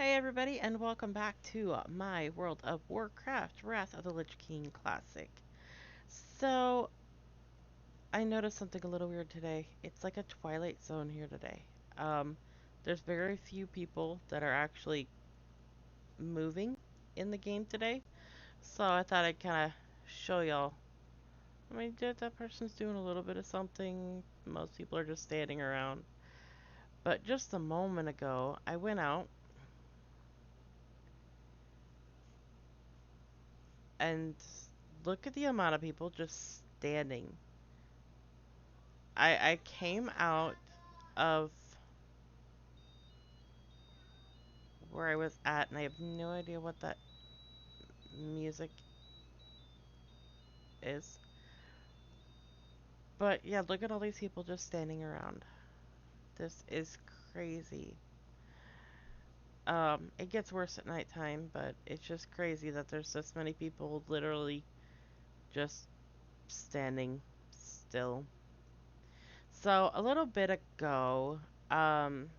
Hey everybody, and welcome back to my World of Warcraft Wrath of the Lich King Classic. So, I noticed something a little weird today. It's like a Twilight Zone here today. Um, there's very few people that are actually moving in the game today. So I thought I'd kind of show y'all. I mean, that person's doing a little bit of something. Most people are just standing around. But just a moment ago, I went out and look at the amount of people just standing. I came out of where I was at and I have no idea what that music is. But yeah, look at all these people just standing around. This is crazy. It gets worse at nighttime, but it's just crazy that there's this many people literally just standing still. So a little bit ago, um,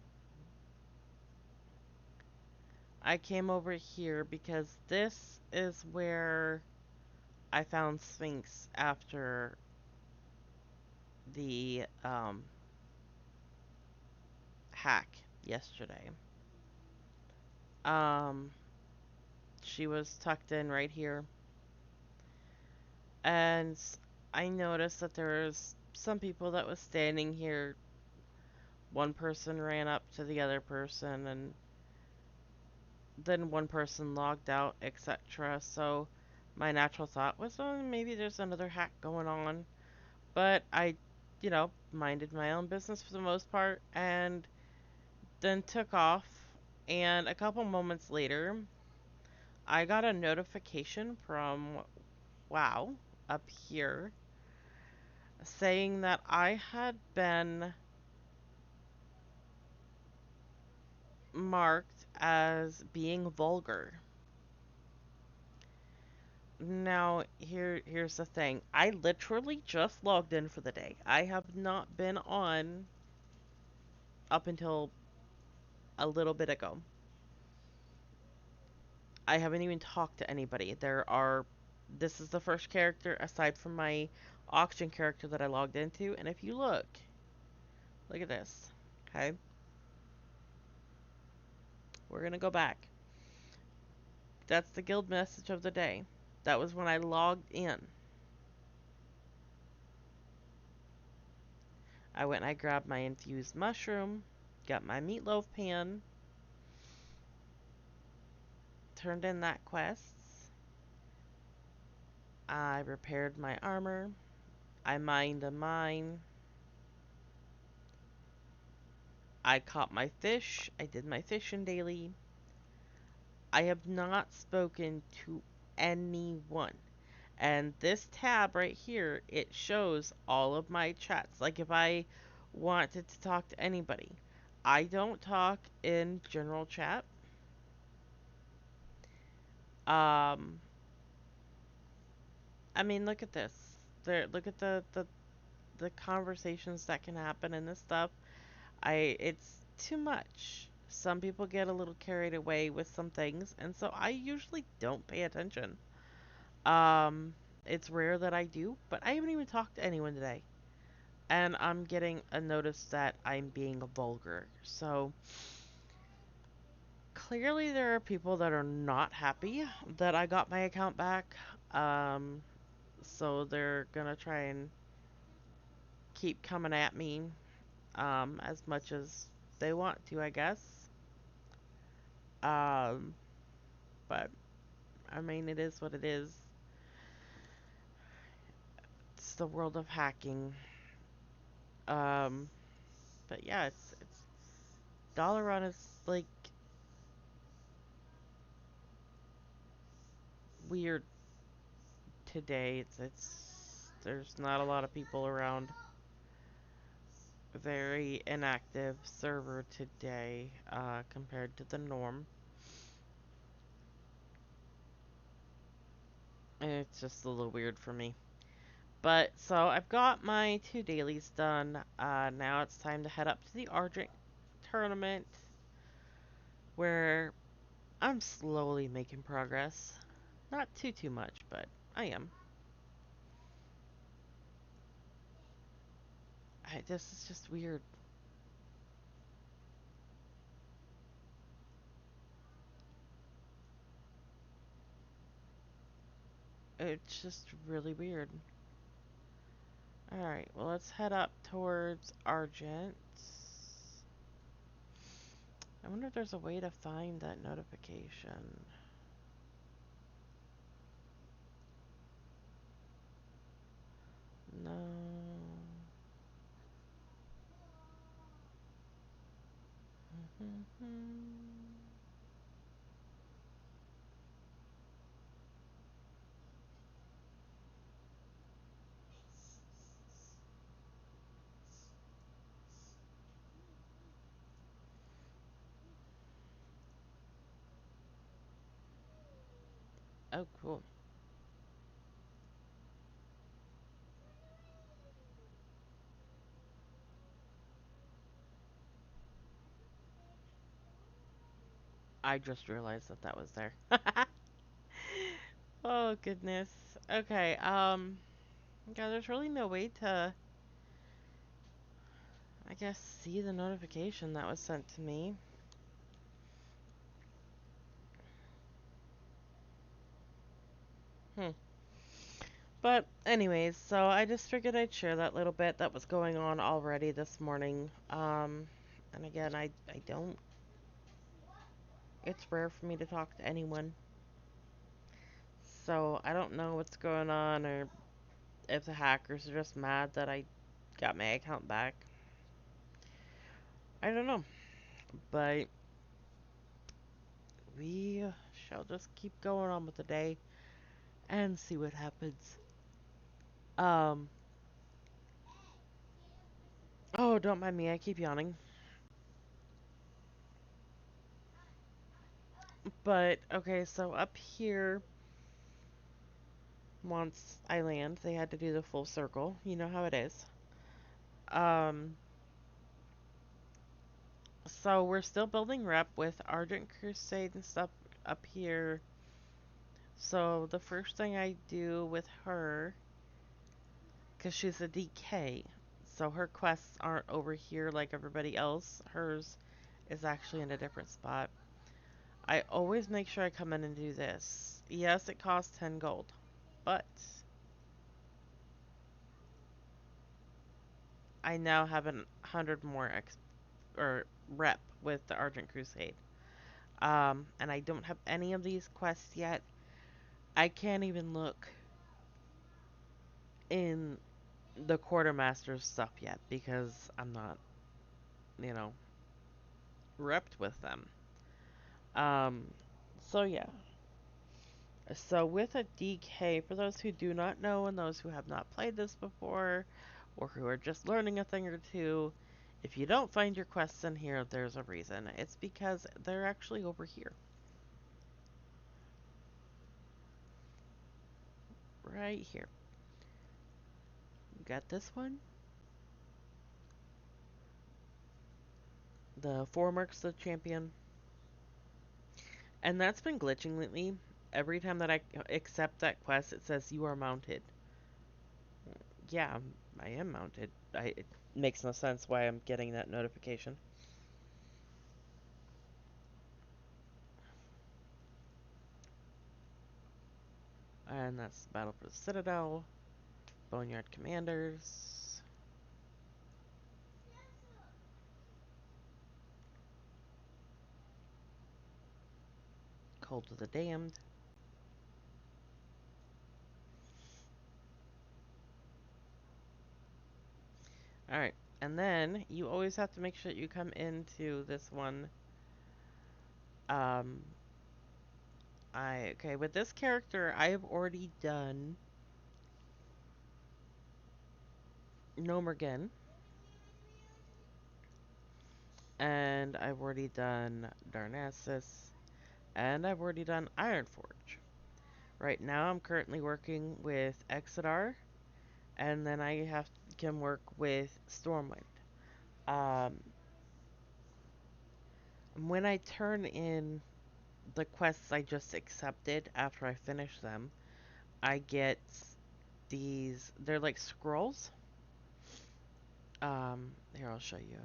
I came over here because this is where I found Sphinx after the hack yesterday. Um, she was tucked in right here, and I noticed that there was some people that was standing here. One person ran up to the other person, and then one person logged out, etc. So my natural thought was, oh, maybe there's another hack going on. But I, minded my own business for the most part, and then took off. And a couple moments later, I got a notification from WoW up here saying that I had been marked as being vulgar. Now, here's the thing. I literally just logged in for the day. I have not been on up until a little bit ago. I haven't even talked to anybody. This is the first character aside from my auction character that I logged into, and if you look at this. Okay? We're gonna go back. That's the guild message of the day. That was when I logged in. I went and I grabbed my infused mushroom, got my meatloaf pan, turned in that quest. I repaired my armor. I mined a mine. I caught my fish. I did my fishing daily. I have not spoken to anyone. And this tab right here, it shows all of my chats. Like if I wanted to talk to anybody, I don't talk in general chat. Um, I mean, look at this. Look at the conversations that can happen and this stuff. It's too much. Some people get a little carried away with some things, and so I usually don't pay attention. Um, it's rare that I do, but I haven't even talked to anyone today. And I'm getting a notice that I'm being vulgar. So clearly there are people that are not happy that I got my account back. Um, so they're gonna try and keep coming at me as much as they want to, I guess. Um, but I mean, it is what it is. It's the world of hacking. Um, but yeah, it's Dalaran is like weird today. It's there's not a lot of people around. Very inactive server today compared to the norm. It's just a little weird for me. But so I've got my two dailies done. Now it's time to head up to the Argent tournament where I'm slowly making progress. Not too much, but I am. This is just weird. It's just really weird. Alright, well, let's head up towards Argent. I wonder if there's a way to find that notification. No. Oh, cool. I just realized that that was there. Oh, goodness. Okay, yeah, there's really no way to, I guess, see the notification that was sent to me. Hmm. But anyways, so I just figured I'd share that little bit that was going on already this morning. And again, I don't, it's rare for me to talk to anyone. So I don't know what's going on or if the hackers are just mad that I got my account back. I don't know. But we shall just keep going on with the day and see what happens. Um, oh, don't mind me, I keep yawning. But okay, so up here, once I land, they had to do the full circle. You know how it is. Um, so we're still building rep with Argent Crusade and stuff up here. So the first thing I do with her, because she's a DK, so her quests aren't over here like everybody else. Hers is actually in a different spot. I always make sure I come in and do this. Yes, it costs 10 gold, but I now have 100 more or rep with the Argent Crusade. And I don't have any of these quests yet. I can't even look in the quartermaster's stuff yet because I'm not, you know, repped with them. Um, so yeah. So with a DK, for those who do not know and those who have not played this before, or who are just learning a thing or two, if you don't find your quests in here, there's a reason. It's because they're actually over here. Right here. You got this one. The Four Mercs the Champion. And that's been glitching lately. Every time that I accept that quest, it says you are mounted. Yeah, I am mounted. It makes no sense why I'm getting that notification. And that's Battle for the Citadel, Boneyard Commanders, Cold to the Damned. Alright, and then you always have to make sure that you come into this one. Um, okay, with this character, I have already done Nomergen, and I've already done Darnassus, and I've already done Ironforge. Right now, I'm currently working with Exodar, and then I can work with Stormwind. Um, when I turn in the quests I just accepted after I finish them, I get these, they're like scrolls. Here, I'll show you.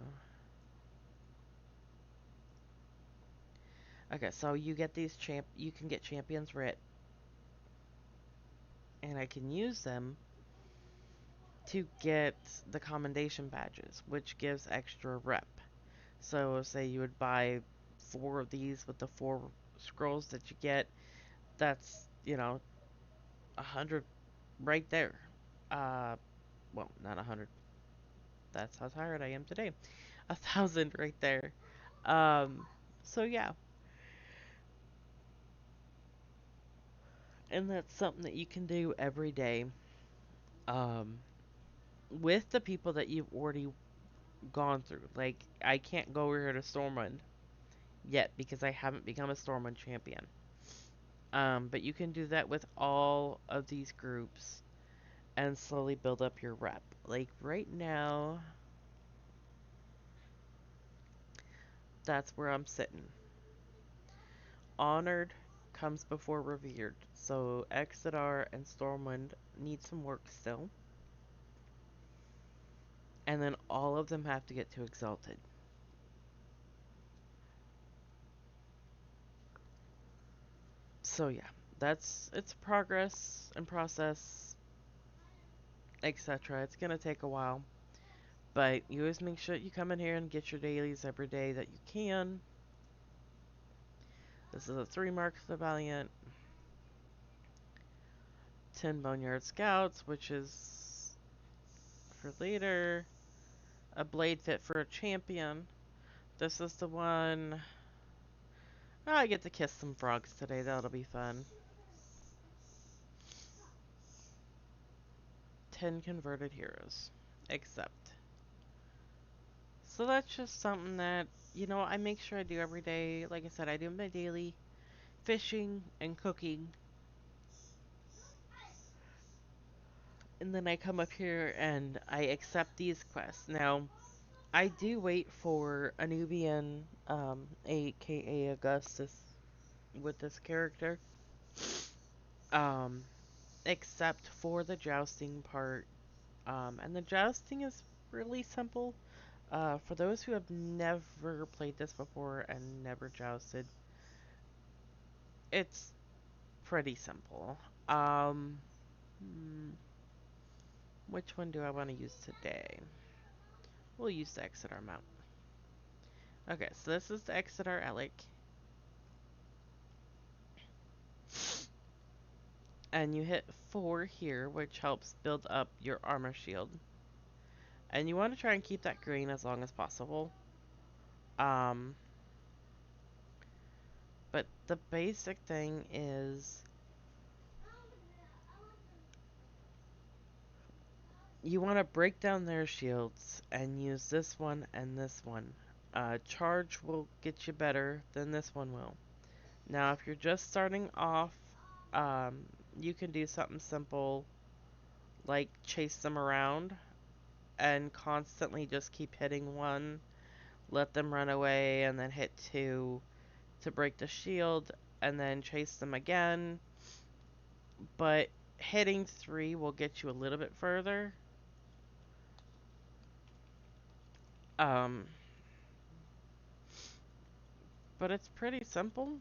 Okay, so you get these you can get champions writ, and I can use them to get the commendation badges, which gives extra rep. So say you would buy 4 of these with the 4 scrolls that you get, that's, 100 right there. Uh, well, not 100. That's how tired I am today. 1,000 right there. Um, so yeah, and that's something that you can do every day. Um, with the people that you've already gone through. Like, I can't go over here to Stormwind yet because I haven't become a Stormwind champion. But you can do that with all of these groups and slowly build up your rep. Like right now, that's where I'm sitting. Honored comes before revered. So Exeter and Stormwind need some work still. And then all of them have to get to Exalted. So yeah, it's progress and process, etc. It's gonna take a while. But you always make sure you come in here and get your dailies every day that you can. This is a 3 Marks of the Valiant, 10 Boneyard Scouts, which is for later, a Blade Fit for a Champion. This is the one. Oh, I get to kiss some frogs today, that'll be fun. 10 Converted Heroes. Accept. So that's just something that, I make sure I do every day. Like I said, I do my daily fishing and cooking. And then I come up here and I accept these quests. Now, I do wait for a Nubian, aka Augustus, with this character. Um, except for the jousting part. And the jousting is really simple. For those who have never played this before and never jousted, it's pretty simple. Hmm, which one do I want to use today? We'll use the Exeter mount. Okay, so this is the Exeter Alec. And you hit 4 here, which helps build up your armor shield. And you want to try and keep that green as long as possible. Um, but the basic thing is you want to break down their shields and use this one and this one. Charge will get you better than this one will. Now, if you're just starting off, um, you can do something simple like chase them around and constantly just keep hitting one, let them run away, and then hit 2 to break the shield, and then chase them again. But hitting 3 will get you a little bit further. Um, but it's pretty simple.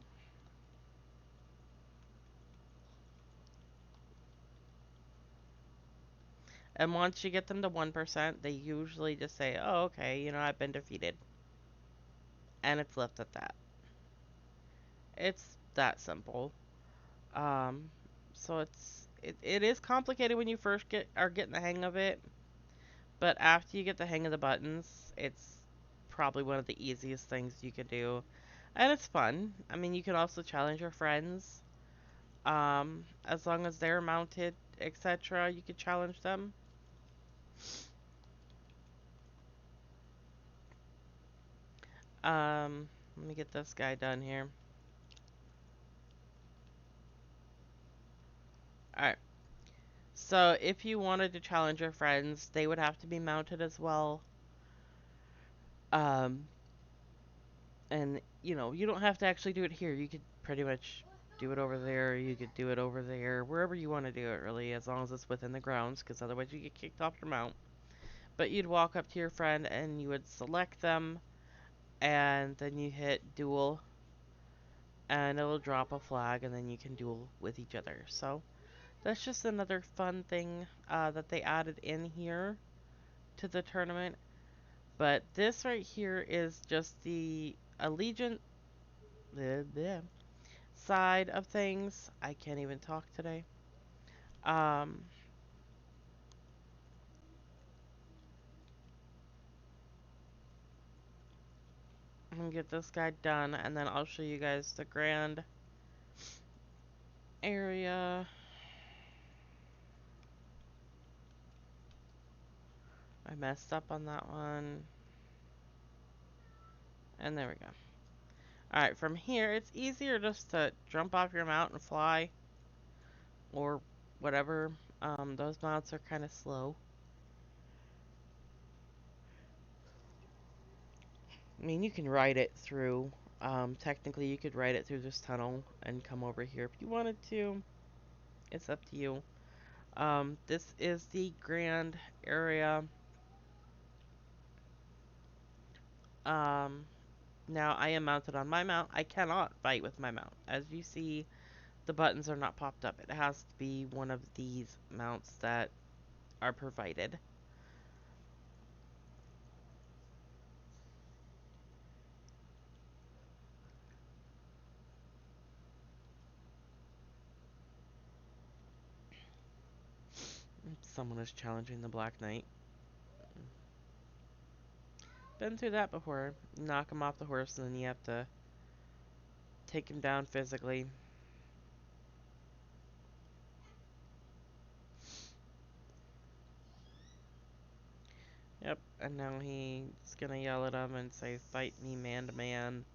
And once you get them to 1%, they usually just say, oh, okay, I've been defeated. And it's left at that. It's that simple. Um, so it is complicated when you first are getting the hang of it, but after you get the hang of the buttons, it's probably one of the easiest things you can do, and it's fun. I mean, you can also challenge your friends, as long as they're mounted, etc. You could challenge them. Let me get this guy done here. All right. So if you wanted to challenge your friends, they would have to be mounted as well. Um, and you don't have to actually do it here. You could pretty much do it over there. You could do it over there, wherever you want to do it, really, as long as it's within the grounds, because otherwise you get kicked off your mount. But you'd walk up to your friend and you would select them, and then you hit duel, and it'll drop a flag, and then you can duel with each other. So that's just another fun thing that they added in here to the tournament. But this right here is just the Allegiant side of things. I can't even talk today. Um, I'm gonna get this guy done, and then I'll show you guys the grand area. I messed up on that one. And there we go. Alright, from here, it's easier just to jump off your mount and fly. Or whatever. Those mounts are kind of slow. I mean, you can ride it through. Technically, you could ride it through this tunnel and come over here if you wanted to. It's up to you. This is the grand area. Um, Now I am mounted on my mount. I cannot fight with my mount. As you see, the buttons are not popped up. It has to be one of these mounts that are provided. Someone is challenging the Black Knight. Been through that before. Knock him off the horse and then you have to take him down physically. Yep, and now he's gonna yell at him and say, "Fight me man to man."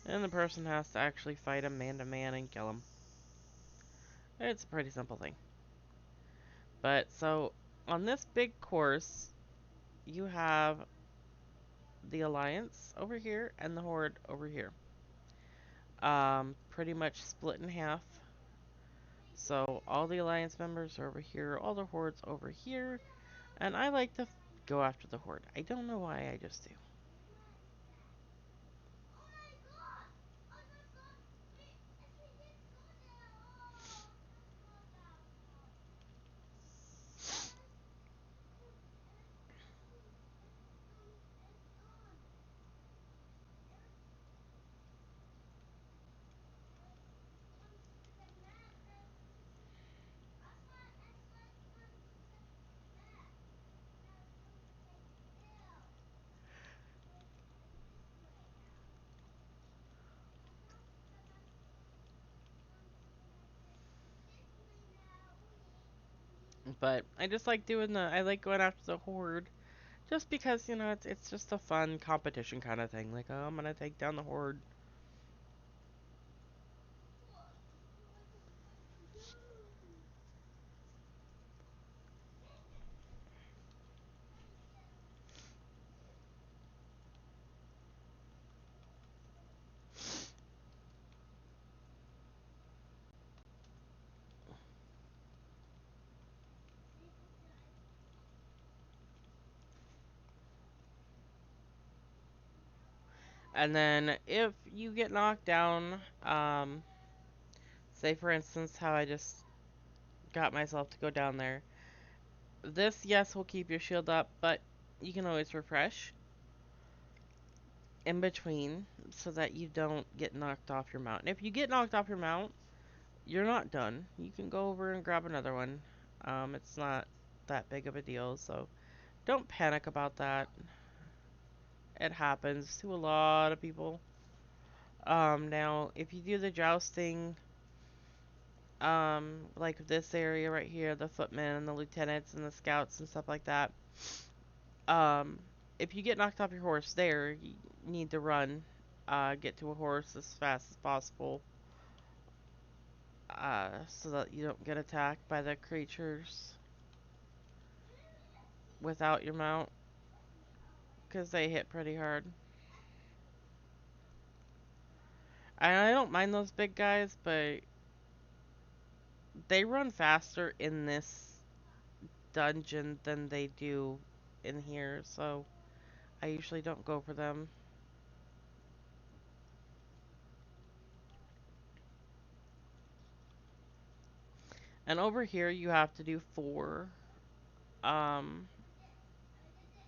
And the person has to actually fight him man to man and kill him. It's a pretty simple thing. But so on this big course, you have the Alliance over here and the Horde over here. Pretty much split in half. So all the Alliance members are over here, all the Hordes over here, and I like to go after the Horde. I don't know why, I just do. But I just like I like going after the Horde. Just because, it's just a fun competition kind of thing. Like, oh, I'm gonna take down the Horde. And then if you get knocked down, say for instance how I just got myself to go down there. This, yes, will keep your shield up, but you can always refresh in between so that you don't get knocked off your mount. And if you get knocked off your mount, you're not done. You can go over and grab another one. It's not that big of a deal, so don't panic about that. It happens to a lot of people. Now, if you do the jousting, like this area right here, the footmen and the lieutenants and the scouts and stuff like that, um, if you get knocked off your horse there, you need to run, get to a horse as fast as possible, so that you don't get attacked by the creatures without your mount, because they hit pretty hard. I don't mind those big guys, but they run faster in this dungeon than they do in here, so I usually don't go for them. And over here you have to do 4. Um,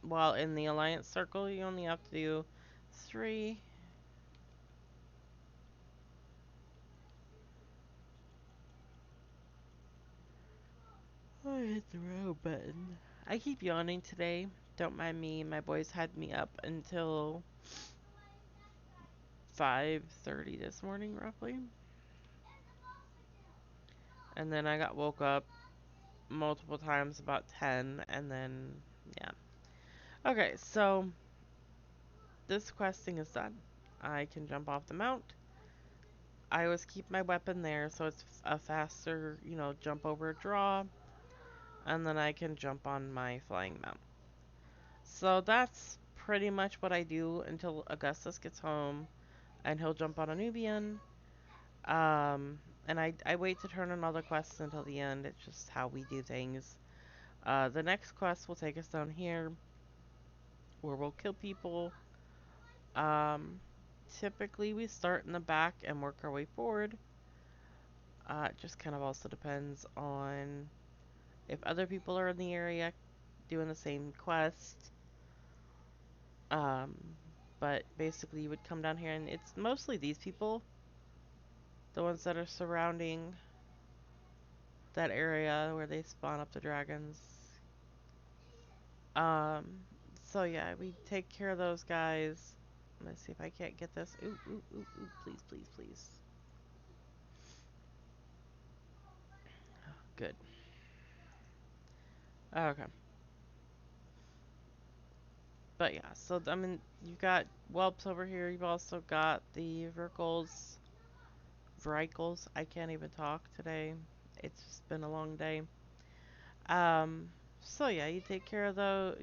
while in the alliance circle you only have to do 3. I hit the wrong button. I keep yawning today. Don't mind me. My boys had me up until 5:30 this morning, roughly. And then I got woke up multiple times about 10, and then, yeah. Okay, so this questing is done. I can jump off the mount. I always keep my weapon there, so it's a faster, jump over draw. And then I can jump on my flying mount. So that's pretty much what I do until Augustus gets home, and he'll jump on a Nubian. And I wait to turn on all the quests until the end. It's just how we do things. The next quest will take us down here, where we'll kill people. Um, Typically we start in the back and work our way forward. It just kind of also depends on if other people are in the area doing the same quest. Um, but basically you would come down here and it's mostly these people, the ones that are surrounding that area where they spawn up the dragons. Um, so yeah, we take care of those guys. Let's see if I can't get this. Ooh, ooh, ooh, ooh, please, please, please. Good. Okay. But yeah, so I mean, you've got whelps over here. You've also got the Virkles, Vrykles. I can't even talk today. It's just been a long day. Um, so yeah, you take care of those,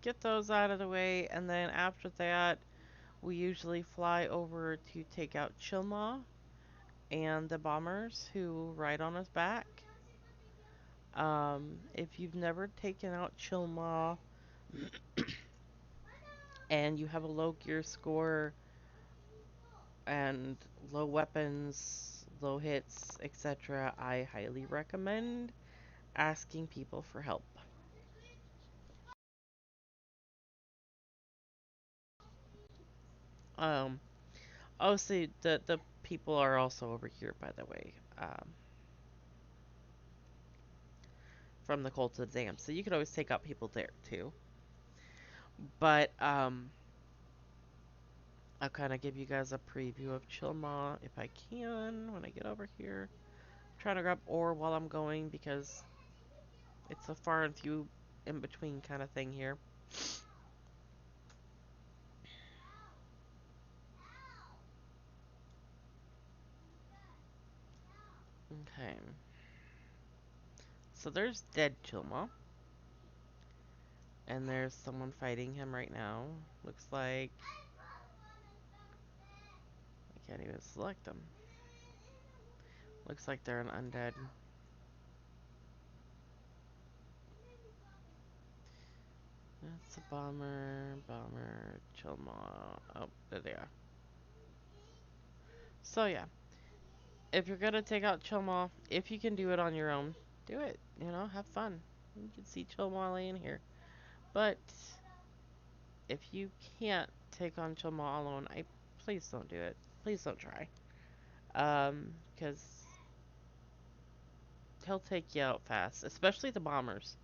get those out of the way, and then after that, we usually fly over to take out Chilma and the bombers who ride on his back. If you've never taken out Chilma and you have a low gear score and low weapons, low hits, etc., I highly recommend asking people for help. Um, Obviously, the people are also over here, by the way, from the Cult of the Dam, so you could always take out people there too. But I'll kind of give you guys a preview of Chilma if I can when I get over here. I'm trying to grab ore while I'm going because it's a far and few in between kind of thing here. Okay. So there's dead Chilma. And there's someone fighting him right now. Looks like I can't even select them. Looks like they're an undead. That's a bomber, Chilma. Oh, there they are. So yeah, if you're gonna take out Chilma, if you can do it on your own, do it. Have fun. You can see Chilma laying here. But if you can't take on Chilma alone, please don't do it. Please don't try. Because he'll take you out fast, especially the bombers.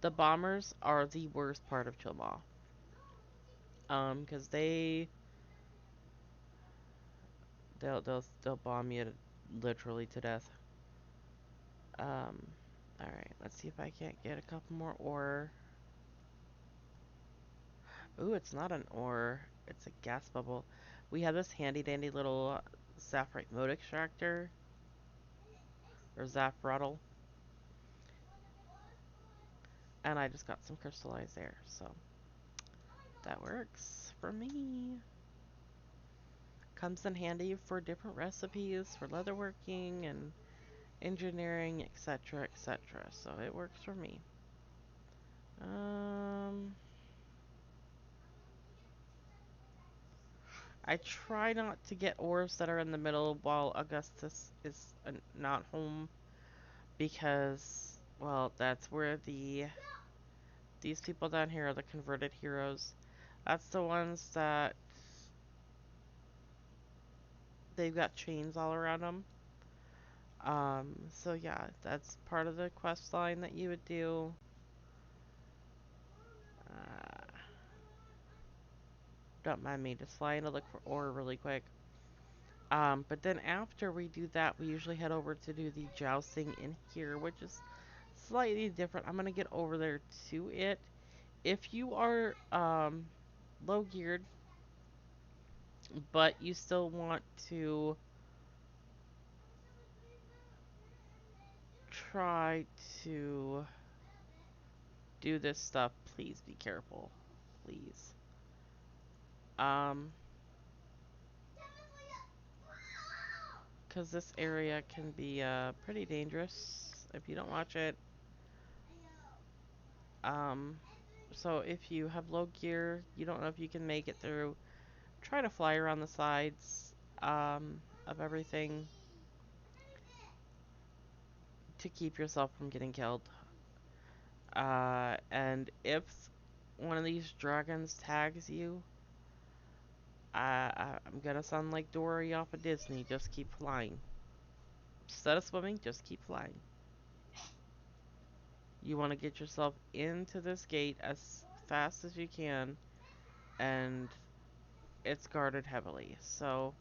The bombers are the worst part of Chilma. Because they'll bomb you literally to death. All right. Let's see if I can't get a couple more ore. Ooh, it's not an ore. It's a gas bubble. We have this handy dandy little Zaphrite mode extractor or Zaphrottle, and I just got some crystallized air, so that works for me. comes in handy for different recipes for leatherworking and engineering, etc., etc. So it works for me. Um, I try not to get orbs that are in the middle while Augustus is not home because, well, that's where these people down here are the converted heroes. That's the ones that they've got chains all around them. So yeah, that's part of the quest line that you would do. Uh, don't mind me, just flying to look for ore really quick. But then after we do that, we usually head over to do the jousting in here, which is slightly different. I'm gonna get over there to it. If you are low geared, but you still want to try to do this stuff, please be careful. Please. Um, because this area can be pretty dangerous if you don't watch it. Um, so if you have low gear, you don't know if you can make it through, try to fly around the sides of everything to keep yourself from getting killed. And if one of these dragons tags you, I'm gonna sound like Dory off of Disney. Just keep flying. Instead of swimming, just keep flying. You want to get yourself into this gate as fast as you can, and it's guarded heavily. So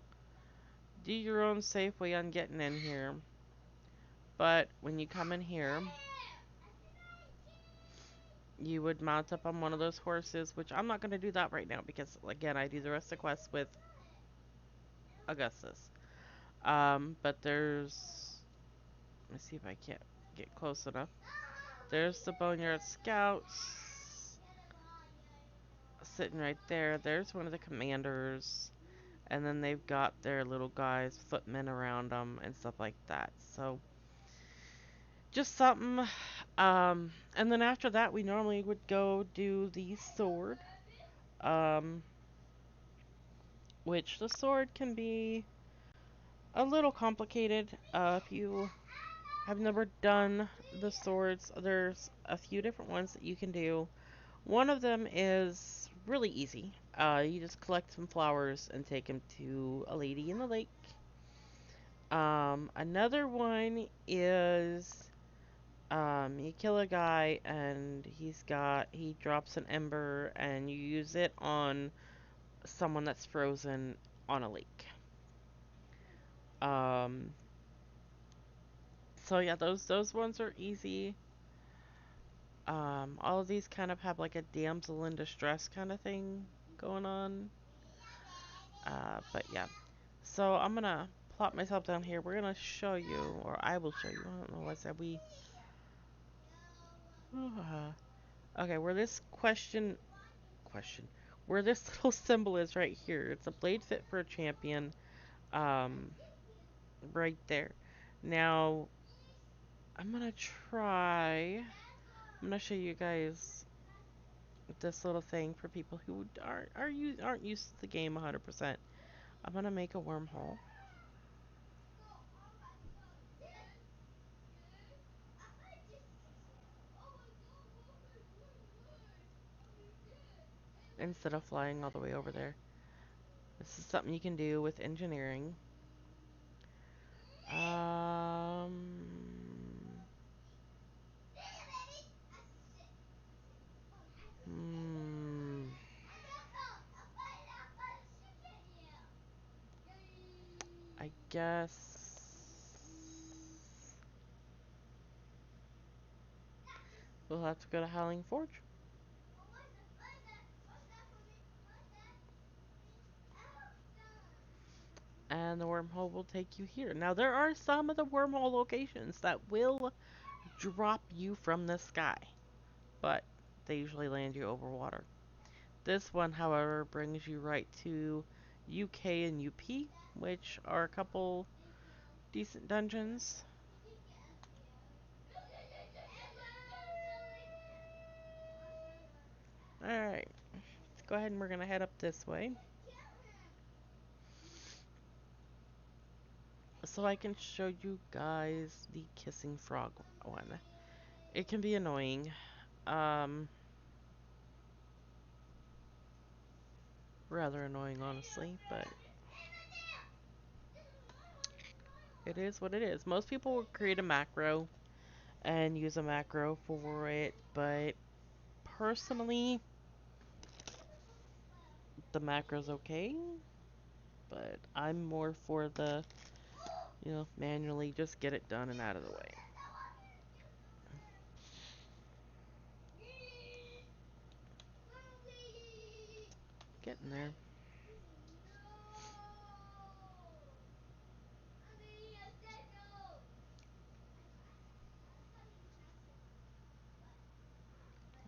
do your own safe way on getting in here. But when you come in here, you would mount up on one of those horses, which I'm not going to do that right now because, again, I do the rest of the quest with Augustus. But there's, let me see if I can't get close enough. There's the Boneyard Scouts sitting right there. There's one of the commanders. And then they've got their little guys, footmen around them and stuff like that. So just something. And then after that, we normally would go do the sword. Um, which the sword can be a little complicated. If you have never done the swords, there's a few different ones that you can do. One of them is really easy. You just collect some flowers and take them to a lady in the lake. Another one is you kill a guy and he drops an ember and you use it on someone that's frozen on a lake. Um, so yeah, those ones are easy. All of these kind of have like a damsel in distress kind of thing going on. But yeah. So I'm gonna plop myself down here. We're gonna show you, or I will show you. I don't know what I said. Okay, where this question, where this little symbol is right here. It's a blade fit for a champion. Um, right there. Now I'm gonna try. I'm gonna show you guys this little thing for people who aren't used to the game 100%. I'm gonna make a wormhole. Instead of flying all the way over there. This is something you can do with engineering. Um, hmm, I guess we'll have to go to Howling Forge. And the wormhole will take you here. Now, there are some of the wormhole locations that will drop you from the sky, but they usually land you over water. This one, however, brings you right to UK and UP, which are a couple decent dungeons. Alright, let's go ahead and we're gonna head up this way. So I can show you guys the kissing frog one. It can be annoying. Um, Rather annoying, honestly, but it is what it is. Most people will create a macro and use a macro for it, but personally, the macro's okay, but I'm more for the, manually just get it done and out of the way. Getting there.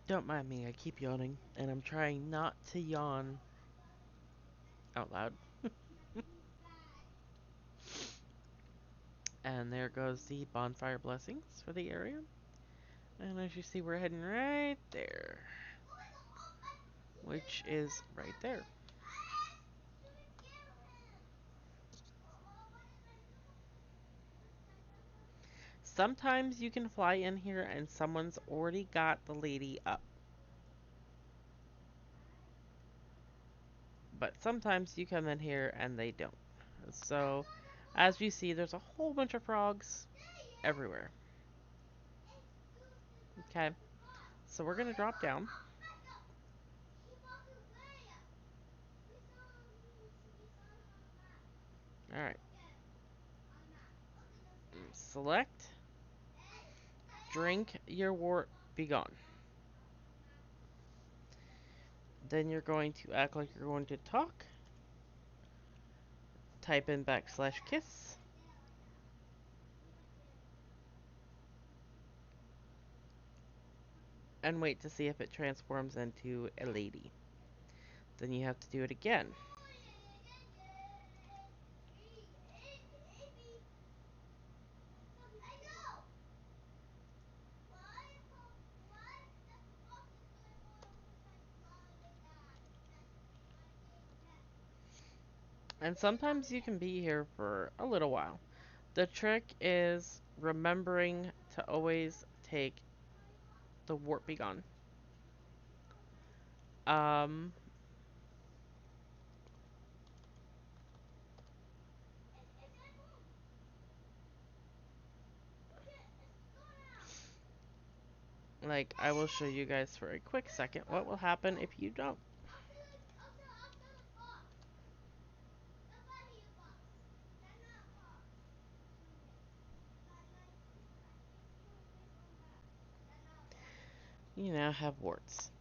Don't mind me, I keep yawning, and I'm trying not to yawn out loud. And there goes the bonfire blessings for the area. And as you see, we're heading right there, which is right there. Sometimes you can fly in here and someone's already got the lady up. But sometimes you come in here and they don't. So, as you see, there's a whole bunch of frogs everywhere. Okay, so we're going to drop down. Alright. Select. Drink your wart be gone. Then you're going to act like you're going to talk. Type in /kiss. And wait to see if it transforms into a lady. Then you have to do it again. And sometimes you can be here for a little while. The trick is remembering to always take the wart be gone. Um, like, I will show you guys for a quick second what will happen if you don't. You now have warts.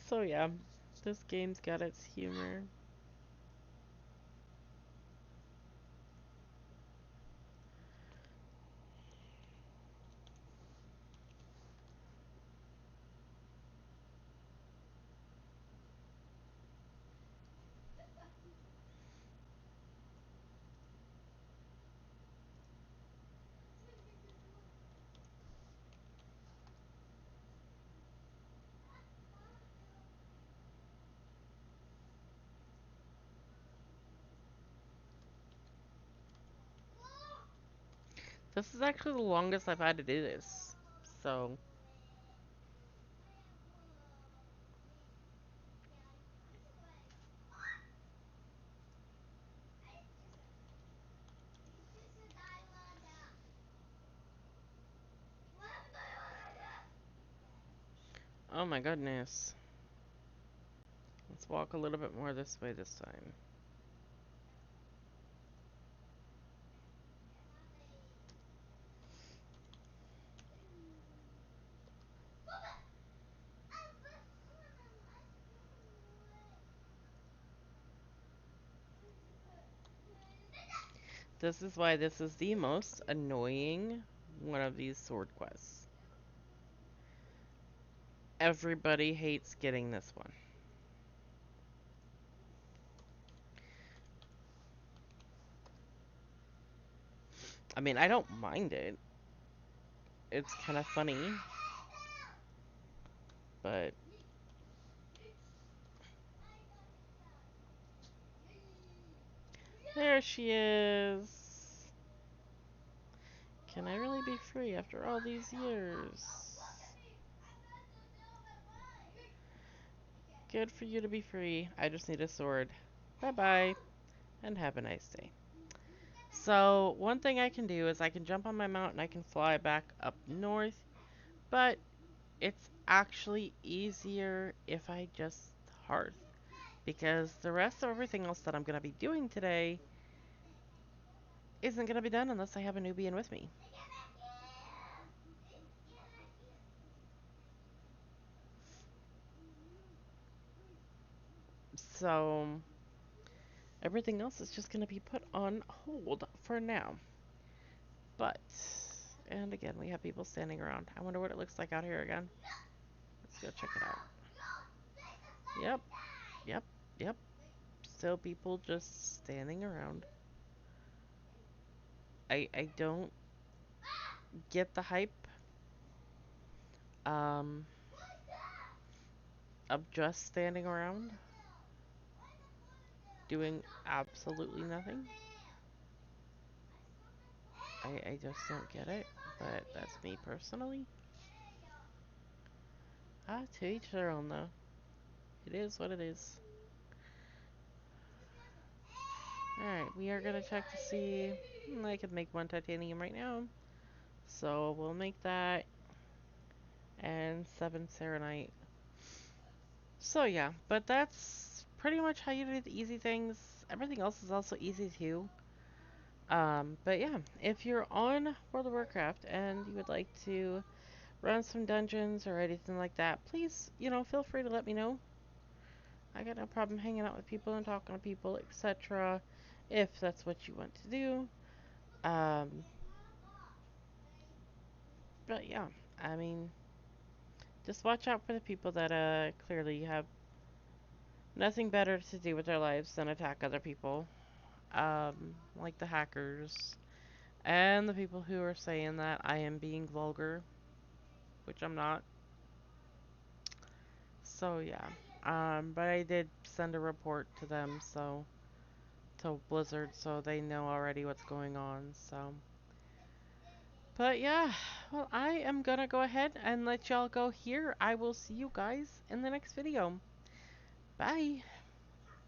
So yeah, this game's got its humor. This is actually the longest I've had to do this. So, oh my goodness. Let's walk a little bit more this way this time. This is why this is the most annoying one of these sword quests. Everybody hates getting this one. I mean, I don't mind it. It's kind of funny, but there she is. Can I really be free after all these years? Good for you to be free. I just need a sword. Bye-bye, and have a nice day. So, one thing I can do is I can jump on my mount and I can fly back up north, but it's actually easier if I just hearth, because the rest of everything else that I'm going to be doing today isn't going to be done unless I have a newbie in with me. So, everything else is just going to be put on hold for now. But, and again, we have people standing around. I wonder what it looks like out here again. Let's go check it out. Yep, yep, yep. Still people just standing around. I don't get the hype um, of just standing around doing absolutely nothing. I just don't get it, but that's me personally. To each their own, though. It is what it is. Alright, we are gonna check to see. I could make one titanium right now. So we'll make that. And 7 serenite. So yeah, but that's pretty much how you do the easy things. Everything else is also easy too. But yeah, if you're on World of Warcraft and you would like to run some dungeons or anything like that, please, feel free to let me know. I got no problem hanging out with people and talking to people, etc. If that's what you want to do. Um, but yeah, I mean, just watch out for the people that clearly have nothing better to do with their lives than attack other people. Like the hackers and the people who are saying that I am being vulgar, which I'm not. So yeah. But I did send a report to them, so to Blizzard, so they know already what's going on. So, but yeah, well, I am gonna go ahead and let y'all go here. I will see you guys in the next video. Bye.